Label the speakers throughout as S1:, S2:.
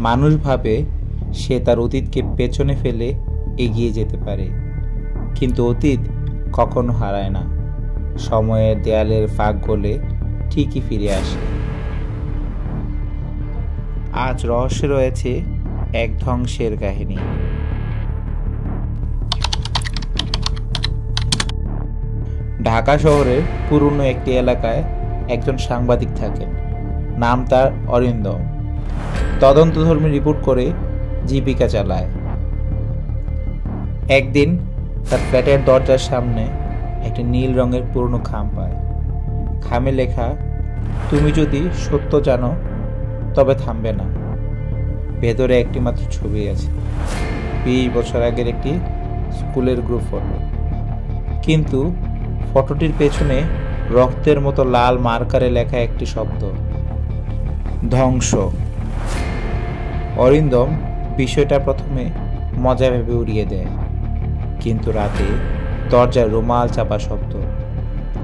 S1: মানুষ ভাবে সে তার অতীতকে পেছনে ফেলে এগিয়ে যেতে পারে, কিন্তু অতীত কখনো হারায় না। সময়ের দেয়ালের ফাঁক গলে ঠিকই ফিরে আসে। আজ রহস্যে রয়েছে এক ধ্বংসের কাহিনী। ঢাকা শহরের পুরনো একটি এলাকায় একজন সাংবাদিক থাকেন। নাম তার অরিন্দম। তদন্তধর্মী রিপোর্ট করে জীবিকা চালায়। একদিন তার ফ্ল্যাটের দরজার সামনে একটি নীল রঙের পুরনো খাম পায়। খামে লেখা, তুমি যদি সত্য জানো তবে থামবে না। ভেতরে একটি মাত্র ছবি আছে, 20 বছর আগের একটি স্কুলের গ্রুপ ফটো। কিন্তু ফটোটির পেছনে রক্তের মতো লাল মার্কারে লেখা একটি শব্দ, ধ্বংস। অরিন্দম বিষয়টা প্রথমে মজা ভেবে উড়িয়ে দেয়, কিন্তু রাতে দরজার রুমাল চাপা শব্দ।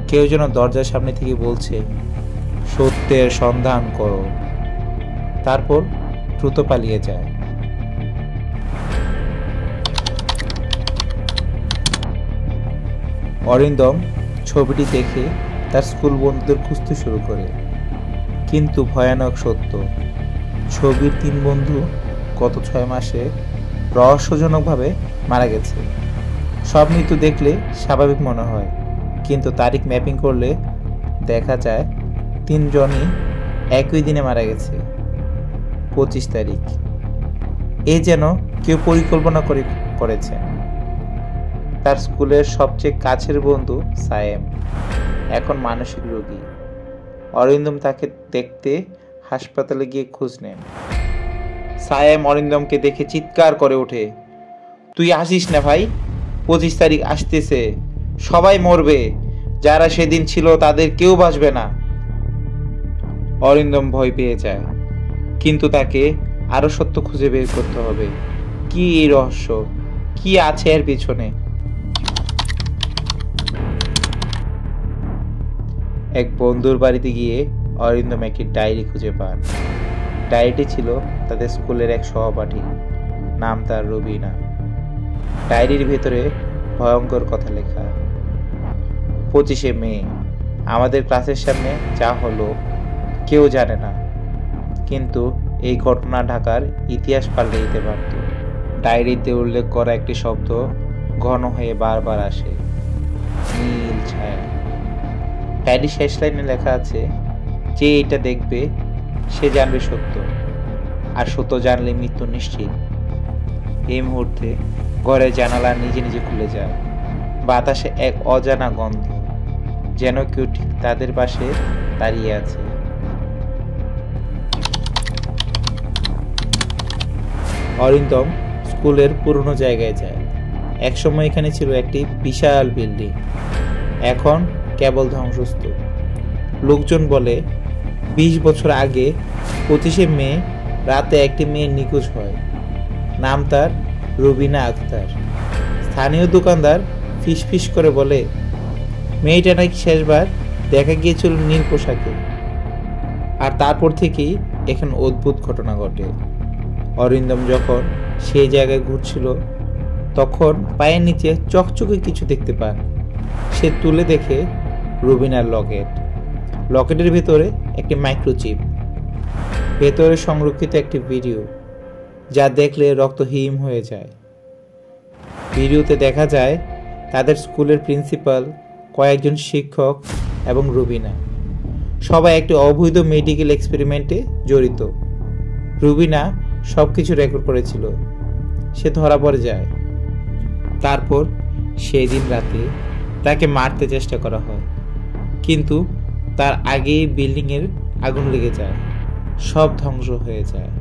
S1: কেউ যেন দরজার সামনে থেকে বলছে, সত্যের সন্ধান করো। তারপর দ্রুত পালিয়ে যায়। অরিন্দম ছবিটি দেখে তার স্কুল বন্ধুদের খুঁজতে শুরু করে, কিন্তু ভয়ানক সত্য, ছবির 3 বন্ধু গত 6 মাসে রহস্যজনকভাবে মারা গেছে। সব মৃত্যু দেখলে স্বাভাবিক মনে হয়, কিন্তু তারিখ ম্যাপিং করলে দেখা যায় 3 জনই একই দিনে মারা গেছে, 25 তারিখ। এ যেন কেউ পরিকল্পনা করেছে। তার স্কুলের সবচেয়ে কাছের বন্ধু সায়েম এখন মানসিক রোগী। অরিন্দম তাকে দেখতে হাসপাতালে গিয়ে খোঁজ নেন। সায়েম অরিন্দমকে দেখে চিৎকার করে ওঠে, তুই আসিস না ভাই, 25 তারিখ আসতেছে, সবাই মরবে, যারা সেদিন ছিল তাদের কেউ বাঁচবে না। অরিন্দম ভয় পেয়ে যায়, কিন্তু তাকে আরো সত্য খুঁজে বের করতে হবে। কি এই রহস্য, কি আছে এর পিছনে? এক বন্ধুর বাড়িতে গিয়ে অরিন্দম একটি ডায়েরি খুঁজে পান। ডায়েরিটি ছিল তাদের স্কুলের এক সহপাঠী, নাম তার রুবিনা। ডায়েরির ভেতরে ভয়ঙ্কর কথা লেখা, 25শে মে আমাদের ক্লাসের সামনে যা হলো কেউ জানে না, কিন্তু এই ঘটনা ঢাকার ইতিহাস পাল্টে দিতে পারত। ডায়েরিতে উল্লেখ করা একটি শব্দ ঘন হয়ে বারবার আসে, নীল ছায়া। ডায়েরির শেষ লাইনে লেখা আছে, যে এটা দেখবে সে জানবে সত্য, আর সত্য জানলে মৃত্যু নিশ্চিত। এই মুহূর্তে ঘরের জানালা নিজে নিজে খুলে যায়। বাতাসে এক অজানা গন্ধ, যেন কেউ ঠিক তাদের পাশে দাঁড়িয়ে আছে। অরিন্দম স্কুলের পুরনো জায়গায় যায়। একসময় এখানে ছিল একটি বিশাল বিল্ডিং, এখন কেবল ধ্বংসস্তূপ। লোকজন বলে 20 বছর আগে 25শে মে রাতে একটি মেয়ে নিখোঁজ হয়। নাম তার রুবিনা আক্তার। স্থানীয় দোকানদার ফিসফিস করে বলে, মেয়েটা নাকি শেষবার দেখা গিয়েছিল নীল পোশাকে। আর তারপর থেকেই এখন অদ্ভুত ঘটনা ঘটে। অরিন্দম যখন সেই জায়গায় ঘুরছিল, তখন পায়ের নিচে চকচকে কিছু দেখতে পান। সে তুলে দেখে রুবিনার লকেট। লকেটের ভেতরে একটি মাইক্রোচিপ, ভেতরে সংরক্ষিত একটি ভিডিও, যা দেখলে রক্ত হিম হয়ে যায়। ভিডিওতে দেখা যায় তাদের স্কুলের প্রিন্সিপাল, কয়েকজন শিক্ষক এবং রুবিনা সবাই একটি অবৈধ মেডিকেল এক্সপেরিমেন্টে জড়িত। রুবিনা সবকিছু রেকর্ড করেছিল। সে ধরা পড়ে যায়। তারপর সেই দিন রাতে তাকে মারতে চেষ্টা করা হয়, কিন্তু তার আগেই বিল্ডিংয়ের আগুন লেগে যায়, সব ধ্বংস হয়ে যায়।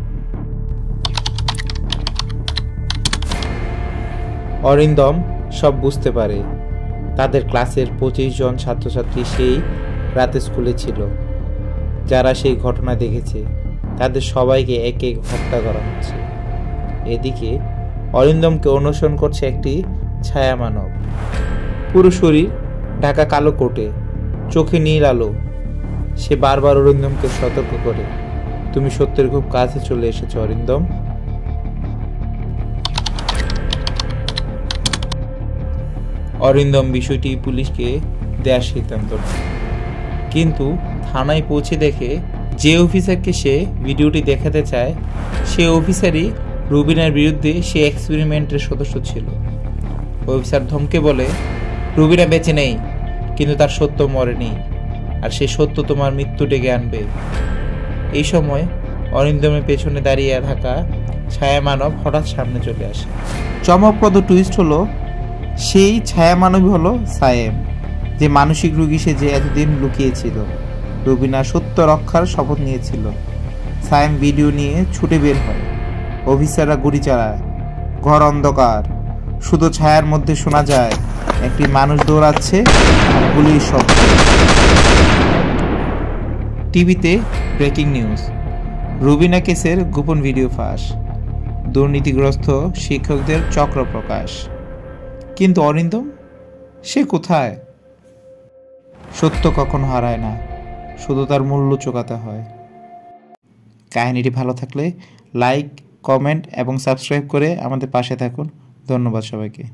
S1: অরিন্দম সব বুঝতে পারে। তাদের ক্লাসের 25 জন ছাত্রছাত্রী সেই রাতে স্কুলে ছিল। যারা সেই ঘটনা দেখেছে তাদের সবাইকে এক এক হত্যা করা হচ্ছে। এদিকে অরিন্দমকে অনুসরণ করছে একটি ছায়া মানব। পুরো শরীর ঢাকা কালো কোটে, চোখে নীল আলো। সে বারবার অরিন্দমকে সতর্ক করে, তুমি সত্যের খুব কাছে চলে এসেছো অরিন্দম। অরিন্দম বিষয়টি পুলিশকে দেওয়ার সিদ্ধান্ত নেয়, কিন্তু থানায় পৌঁছে দেখে যে অফিসারকে সে ভিডিওটি দেখাতে চায় সে অফিসারই রুবিনার বিরুদ্ধে সে এক্সপেরিমেন্টের সদস্য ছিল। অফিসার ধমকে বলে, রুবিনা বেঁচে নেই, কিন্তু তার সত্য মরেনি, আর সে সত্য তোমার মৃত্যু ডেকে আনবে। এই সময় অরিন্দমের পেছনে দাঁড়িয়ে থাকা ছায়া মানব হঠাৎ সামনে চলে আসে। চমকপ্রদ টুইস্ট হলো, সেই ছায়া মানবই হলো সায়েম, যে মানসিক রোগী সে যে এতদিন লুকিয়েছিল। রুবিনা সত্য রক্ষার শপথ নিয়েছিল। সায়েম ভিডিও নিয়ে ছুটে বের হয়। অফিসাররা গুলি চালায়। ঘর অন্ধকার, শুধু ছায়ার মধ্যে শোনা যায় একটি মানুষ দৌড়াচ্ছে আর গুলির শব্দ। টিভিতে ব্রেকিং নিউজ, রুবিনা কেসের গোপন ভিডিও ফাঁস, দুর্নীতিগ্রস্ত শিক্ষকদের চক্র প্রকাশ। কিন্তু অরিন্দম, সে কোথায়? সত্য কখনো হারায় না, শুধু তার মূল্য চোকাতে হয়। কাহিনীটি ভালো থাকলে লাইক, কমেন্ট এবং সাবস্ক্রাইব করে আমাদের পাশে থাকুন। ধন্যবাদ সবাইকে।